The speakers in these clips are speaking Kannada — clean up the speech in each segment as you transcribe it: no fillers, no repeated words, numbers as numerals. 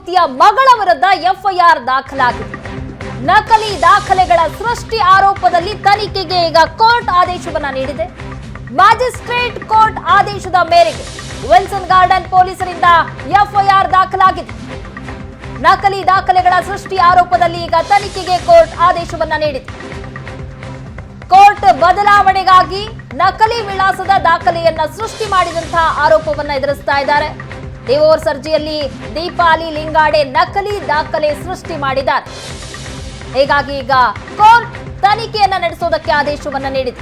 ನ್ಯಾಯಮೂರ್ತಿಯ ಮಗಳ ವಿರುದ್ಧ ಎಫ್ಐಆರ್ ದಾಖಲಾಗಿದೆ. ನಕಲಿ ದಾಖಲೆಗಳ ಸೃಷ್ಟಿ ಆರೋಪದಲ್ಲಿ ತನಿಖೆಗೆ ಈಗ ಕೋರ್ಟ್ ಆದೇಶವನ್ನ ನೀಡಿದೆ. ಮ್ಯಾಜಿಸ್ಟ್ರೇಟ್ ಕೋರ್ಟ್ ಆದೇಶದ ಮೇರೆಗೆ ವಿಲ್ಸನ್ ಗಾರ್ಡನ್ ಪೊಲೀಸರಿಂದ ಎಫ್ಐಆರ್ ದಾಖಲಾಗಿದೆ. ನಕಲಿ ದಾಖಲೆಗಳ ಸೃಷ್ಟಿ ಆರೋಪದಲ್ಲಿ ಈಗ ತನಿಖೆಗೆ ಕೋರ್ಟ್ ಆದೇಶವನ್ನ ನೀಡಿದೆ. ಕೋರ್ಟ್ ಬದಲಾವಣೆಗಾಗಿ ನಕಲಿ ವಿಳಾಸದ ದಾಖಲೆಯನ್ನ ಸೃಷ್ಟಿ ಮಾಡಿದಂತಹ ಆರೋಪವನ್ನ ಎದುರಿಸ್ತಾ ಇದ್ದಾರೆ. ಡಿವೋರ್ಸ್ ಅರ್ಜಿಯಲ್ಲಿ ದೀಪಾಲಿ ಲಿಂಗಾಡೆ ನಕಲಿ ದಾಖಲೆ ಸೃಷ್ಟಿ ಮಾಡಿದ್ದಾರೆ. ಹೀಗಾಗಿ ಈಗ ಕೋರ್ಟ್ ತನಿಖೆಯನ್ನ ನಡೆಸೋದಕ್ಕೆ ಆದೇಶವನ್ನ ನೀಡಿದೆ.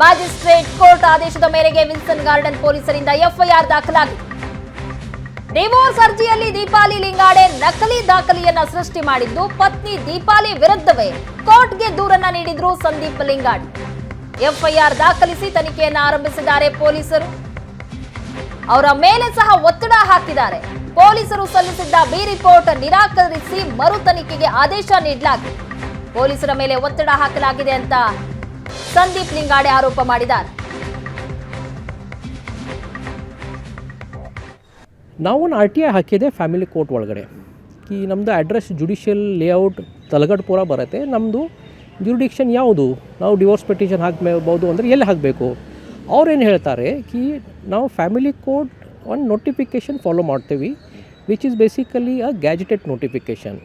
ಮ್ಯಾಜಿಸ್ಟ್ರೇಟ್ ಕೋರ್ಟ್ ಆದೇಶದ ಮೇರೆಗೆ ವಿಲ್ಸನ್ ಗಾರ್ಡನ್ ಪೊಲೀಸರಿಂದ ಎಫ್ಐಆರ್ ದಾಖಲಾಗಿದೆ. ಡಿವೋರ್ಸ್ ಅರ್ಜಿಯಲ್ಲಿ ದೀಪಾಲಿ ಲಿಂಗಾಡೆ ನಕಲಿ ದಾಖಲೆಯನ್ನ ಸೃಷ್ಟಿ ಮಾಡಿದ್ದು ಪತ್ನಿ ದೀಪಾಲಿ ವಿರುದ್ಧವೇ ಕೋರ್ಟ್ಗೆ ದೂರನ್ನ ನೀಡಿದ್ರು ಸಂದೀಪ್ ಲಿಂಗಾಡೆ. ಎಫ್ಐಆರ್ ದಾಖಲಿಸಿ ತನಿಖೆಯನ್ನ ಆರಂಭಿಸಿದ್ದಾರೆ ಪೊಲೀಸರು. ಅವರ ಮೇಲೆ ಸಹ ಒತ್ತಡ ಹಾಕಿದ್ದಾರೆ. ಪೊಲೀಸರು ಸಲ್ಲಿಸಿದ್ದ ಬಿ ರಿಪೋರ್ಟ್ ನಿರಾಕರಿಸಿ ಮರು ತನಿಖೆಗೆ ಆದೇಶ ನೀಡಲಾಗಿದೆ. ಪೊಲೀಸರ ಮೇಲೆ ಒತ್ತಡ ಹಾಕಲಾಗಿದೆ ಅಂತ ಸಂದೀಪ್ ಲಿಂಗಾಡೆ ಆರೋಪ ಮಾಡಿದ್ದಾರೆ. ನಾವೊಂದು RTI ಹಾಕಿದೆ ಫ್ಯಾಮಿಲಿ ಕೋರ್ಟ್ ಒಳಗಡೆ. ಈ ನಮ್ಮದು ಅಡ್ರೆಸ್ ಜುಡಿಷಿಯಲ್ ಲೇಔಟ್ ತಲಗಡ್ಪುರ ಬರುತ್ತೆ. ನಮ್ಮದು ಜುರಿಡಿಕ್ಷನ್ ಯಾವುದು, ನಾವು ಡಿವೋರ್ಸ್ ಪಿಟಿಷನ್ ಹಾಕಬಹುದು ಅಂದರೆ ಎಲ್ಲಿ ಹಾಕಬೇಕು. ಅವ್ರೇನು ಹೇಳ್ತಾರೆ ಕಿ ನಾವು ಫ್ಯಾಮಿಲಿ ಕೋರ್ಟ್ ಒಂದು ನೋಟಿಫಿಕೇಷನ್ ಫಾಲೋ ಮಾಡ್ತೀವಿ, which is basically a gazetted notification.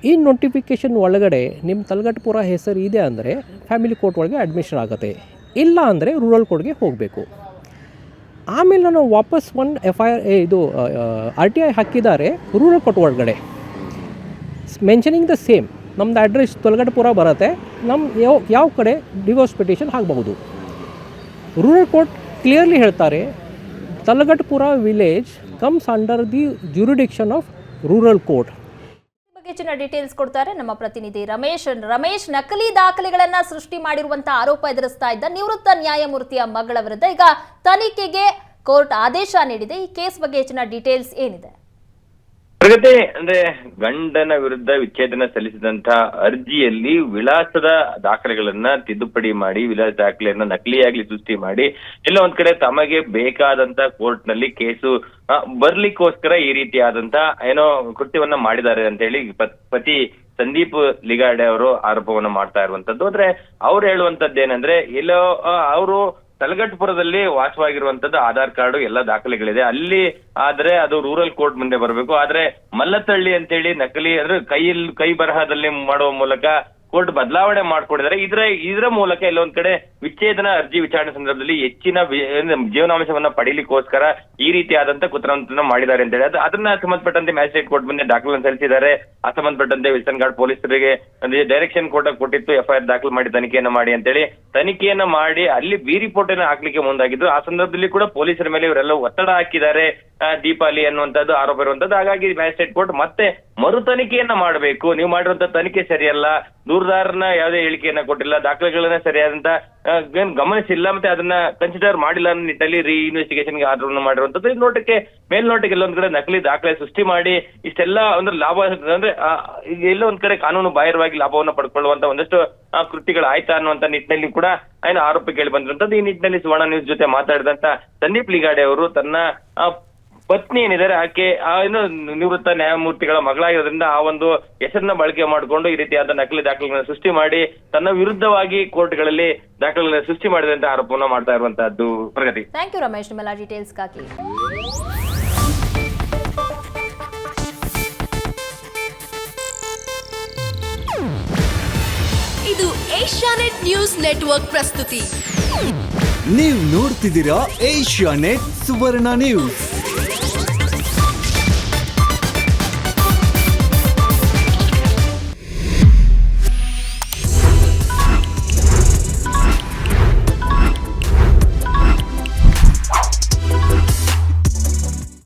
ಈ ನೋಟಿಫಿಕೇಷನ್ ಒಳಗಡೆ ನಿಮ್ಮ ತಲಗಟ್ಪುರ ಹೆಸರು ಇದೆ ಅಂದರೆ ಫ್ಯಾಮಿಲಿ ಕೋರ್ಟ್ ಒಳಗೆ ಅಡ್ಮಿಷನ್ ಆಗುತ್ತೆ, ಇಲ್ಲ ಅಂದರೆ ರೂರಲ್ ಕೋರ್ಟ್ಗೆ ಹೋಗಬೇಕು. ಆಮೇಲೆ ನಾನು ವಾಪಸ್ ಒಂದು RTI ಹಾಕಿದ್ದಾರೆ ರೂರಲ್ ಕೋರ್ಟ್ ಒಳಗಡೆ, ಮೆನ್ಷನಿಂಗ್ ದ ಸೇಮ್. ನಮ್ಮದು ಅಡ್ರೆಸ್ ತೊಲಗಟ್ಪುರ ಬರುತ್ತೆ, ನಮ್ಮ ಯಾವ ಕಡೆ ಡಿವೋರ್ಸ್ ಪಿಟಿಷನ್ ಹಾಕಬಹುದು. ರೂರಲ್ ಕೋರ್ಟ್ ಕ್ಲಿಯರ್ಲಿ ಹೇಳ್ತಾರೆ Talagatpura village comes under the jurisdiction of rural court. ಹೆಚ್ಚಿನ ಡೀಟೇಲ್ಸ್ ಕೊಡ್ತಾರೆ ನಮ್ಮ ಪ್ರತಿನಿಧಿ ರಮೇಶ್. ನಕಲಿ ದಾಖಲೆಗಳನ್ನ ಸೃಷ್ಟಿ ಮಾಡಿರುವಂತಹ ಆರೋಪ ಎದುರಿಸ್ತಾ ಇದ್ದ ನಿವೃತ್ತ ನ್ಯಾಯಮೂರ್ತಿಯ ಮಗಳ ವಿರುದ್ಧ ಈಗ ತನಿಖೆಗೆ ಕೋರ್ಟ್ ಆದೇಶ ನೀಡಿದೆ. ಈ ಕೇಸ್ ಬಗ್ಗೆ ಹೆಚ್ಚಿನ ಡೀಟೇಲ್ಸ್ ಏನಿದೆ? ಪ್ರಗತಿ ಅಂದ್ರೆ ಗಂಡನ ವಿರುದ್ಧ ವಿಚ್ಛೇದನ ಸಲ್ಲಿಸಿದಂತ ಅರ್ಜಿಯಲ್ಲಿ ವಿಳಾಸದ ದಾಖಲೆಗಳನ್ನ ತಿದ್ದುಪಡಿ ಮಾಡಿ ವಿಳಾಸ ದಾಖಲೆಯನ್ನ ನಕಲಿಯಾಗಿ ಸೃಷ್ಟಿ ಮಾಡಿ ಎಲ್ಲ ಒಂದ್ ಕಡೆ ತಮಗೆ ಬೇಕಾದಂತ ಕೋರ್ಟ್ ನಲ್ಲಿ ಕೇಸು ಬರ್ಲಿಕ್ಕೋಸ್ಕರ ಈ ರೀತಿಯಾದಂತ ಏನೋ ಕೃತ್ಯವನ್ನ ಮಾಡಿದ್ದಾರೆ ಅಂತ ಹೇಳಿ ಪತಿ ಸಂದೀಪ್ ಲಿಗಾಡೆ ಅವರು ಆರೋಪವನ್ನ ಮಾಡ್ತಾ ಇರುವಂತದ್ದು. ಅಂದ್ರೆ ಅವ್ರು ಹೇಳುವಂತದ್ದೇನಂದ್ರೆ ಎಲ್ಲೋ ಅವರು ತಲಗಟ್ಪುರದಲ್ಲಿ ವಾಸವಾಗಿರುವಂತದ್ದು ಆಧಾರ್ ಕಾರ್ಡ್ ಎಲ್ಲ ದಾಖಲೆಗಳಿದೆ ಅಲ್ಲಿ, ಆದ್ರೆ ಅದು ರೂರಲ್ ಕೋರ್ಟ್ ಮುಂದೆ ಬರಬೇಕು. ಆದ್ರೆ ಮಲ್ಲತ್ತಳ್ಳಿ ಅಂತೇಳಿ ನಕಲಿ ಅಂದ್ರೆ ಕೈ ಬರಹದಲ್ಲಿ ಮಾಡುವ ಮೂಲಕ ಕೋರ್ಟ್ ಬದಲಾವಣೆ ಮಾಡ್ಕೊಂಡಿದ್ದಾರೆ. ಇದರ ಮೂಲಕ ಎಲ್ಲೊಂದ್ ಕಡೆ ವಿಚ್ಛೇದನ ಅರ್ಜಿ ವಿಚಾರಣೆ ಸಂದರ್ಭದಲ್ಲಿ ಹೆಚ್ಚಿನ ಜೀವನಾಂಶವನ್ನ ಪಡೀಲಿಕ್ಕೋಸ್ಕರ ಈ ರೀತಿಯಾದಂತ ಕುತಂತ್ರವನ್ನ ಮಾಡಿದ್ದಾರೆ ಅಂತ ಹೇಳಿ ಅದನ್ನ ಸಂಬಂಧಪಟ್ಟಂತೆ ಮ್ಯಾಜಿಸ್ಟ್ರೇಟ್ ಕೋರ್ಟ್ ಮುಂದೆ ದಾಖಲೆಯನ್ನು ಸಲ್ಲಿಸಿದ್ದಾರೆ. ಸಂಬಂಧಪಟ್ಟಂತೆ ವಿಲ್ಸನ್ ಗಾರ್ಡ್ ಪೊಲೀಸರಿಗೆ ಡೈರೆಕ್ಷನ್ ಕೋರ್ಟ್ ಕೊಟ್ಟಿತ್ತು FIR ದಾಖಲು ಮಾಡಿ ತನಿಖೆಯನ್ನ ಮಾಡಿ ಅಂತೇಳಿ. ತನಿಖೆಯನ್ನ ಮಾಡಿ ಅಲ್ಲಿ ಬಿ ರಿಪೋರ್ಟ್ ಅನ್ನ ಹಾಕ್ಲಿಕ್ಕೆ ಮುಂದಾಗಿದ್ದು. ಆ ಸಂದರ್ಭದಲ್ಲಿ ಕೂಡ ಪೊಲೀಸರ ಮೇಲೆ ಇವರೆಲ್ಲ ಒತ್ತಡ ಹಾಕಿದ್ದಾರೆ, ದೀಪಾಲಿ ಅನ್ನುವಂಥದ್ದು ಆರೋಪ ಇರುವಂತದ್ದು. ಹಾಗಾಗಿ ಮ್ಯಾಜಿಸ್ಟ್ರೇಟ್ ಕೋರ್ಟ್ ಮತ್ತೆ ಮರು ತನಿಖೆಯನ್ನ ಮಾಡಬೇಕು, ನೀವು ಮಾಡಿರುವಂತ ತನಿಖೆ ಸರಿಯಲ್ಲ, ದೂರದಾರನ ಯಾವುದೇ ಹೇಳಿಕೆಯನ್ನ ಕೊಟ್ಟಿಲ್ಲ, ದಾಖಲೆಗಳನ್ನ ಸರಿಯಾದಂತ ಗಮನಿಸಿಲ್ಲ, ಮತ್ತೆ ಅದನ್ನ ಕನ್ಸಿಡರ್ ಮಾಡಿಲ್ಲ ಅನ್ನೋ ನಿಟ್ಟಿನಲ್ಲಿ ಇನ್ವೆಸ್ಟಿಗೇಷನ್ಗೆ ಆರ್ಡರ್ ಮಾಡಿರುವಂತದ್ದು. ಮೇಲ್ನೋಟಕ್ಕೆ ಎಲ್ಲೊಂದ್ ಕಡೆ ನಕಲಿ ದಾಖಲೆ ಸೃಷ್ಟಿ ಮಾಡಿ ಇಷ್ಟೆಲ್ಲ ಅಂದ್ರೆ ಲಾಭ ಅಂದ್ರೆ ಎಲ್ಲೋ ಒಂದ್ ಕಡೆ ಕಾನೂನು ಬಾಹಿರವಾಗಿ ಲಾಭವನ್ನ ಪಡ್ಕೊಳ್ಳುವಂತ ಒಂದಷ್ಟು ಕೃತ್ಯಗಳು ಆಯ್ತಾ ಅನ್ನುವಂತ ನಿಟ್ಟಿನಲ್ಲಿ ಕೂಡ ಏನು ಆರೋಪ ಕೇಳಿ ಬಂದಿರುವಂತದ್ದು. ಈ ನಿಟ್ಟಿನಲ್ಲಿ ಸುವರ್ಣ ನ್ಯೂಸ್ ಜೊತೆ ಮಾತಾಡಿದಂತ ಸಂದೀಪ್ ಲಿಗಾಡೆ ಅವರು ತನ್ನ ಪತ್ನಿ ಏನಿದ್ದಾರೆ ಆಕೆ ಏನು ನಿವೃತ್ತ ನ್ಯಾಯಮೂರ್ತಿಗಳ ಮಗಳಾಗಿರೋದ್ರಿಂದ ಆ ಒಂದು ಹೆಸರನ್ನ ಬಳಕೆ ಮಾಡಿಕೊಂಡು ಈ ರೀತಿಯಾದ ನಕಲಿ ದಾಖಲೆಗಳನ್ನ ಸೃಷ್ಟಿ ಮಾಡಿ ತನ್ನ ವಿರುದ್ಧವಾಗಿ ಕೋರ್ಟ್ಗಳಲ್ಲಿ ದಾಖಲೆಗಳನ್ನ ಸೃಷ್ಟಿ ಮಾಡಿದಂತ ಆರೋಪವನ್ನ ಮಾಡ್ತಾ ಇರುವಂತಹದ್ದು. ಪ್ರಗತಿ, ಥ್ಯಾಂಕ್ ಯು ರಮೇಶ್ ನಿಮ್ಮೆಲ್ಲ ಡೀಟೇಲ್ಸ್ಗಾಗಿ. ಇದು ಏಷ್ಯಾನೆಟ್ ನ್ಯೂಸ್ ನೆಟ್ವರ್ಕ್ ಪ್ರಸ್ತುತಿ. ನೀವು ನೋಡ್ತಿದ್ದೀರಾ ಏಷ್ಯಾನೆಟ್ ಸುವರ್ಣ ನ್ಯೂಸ್.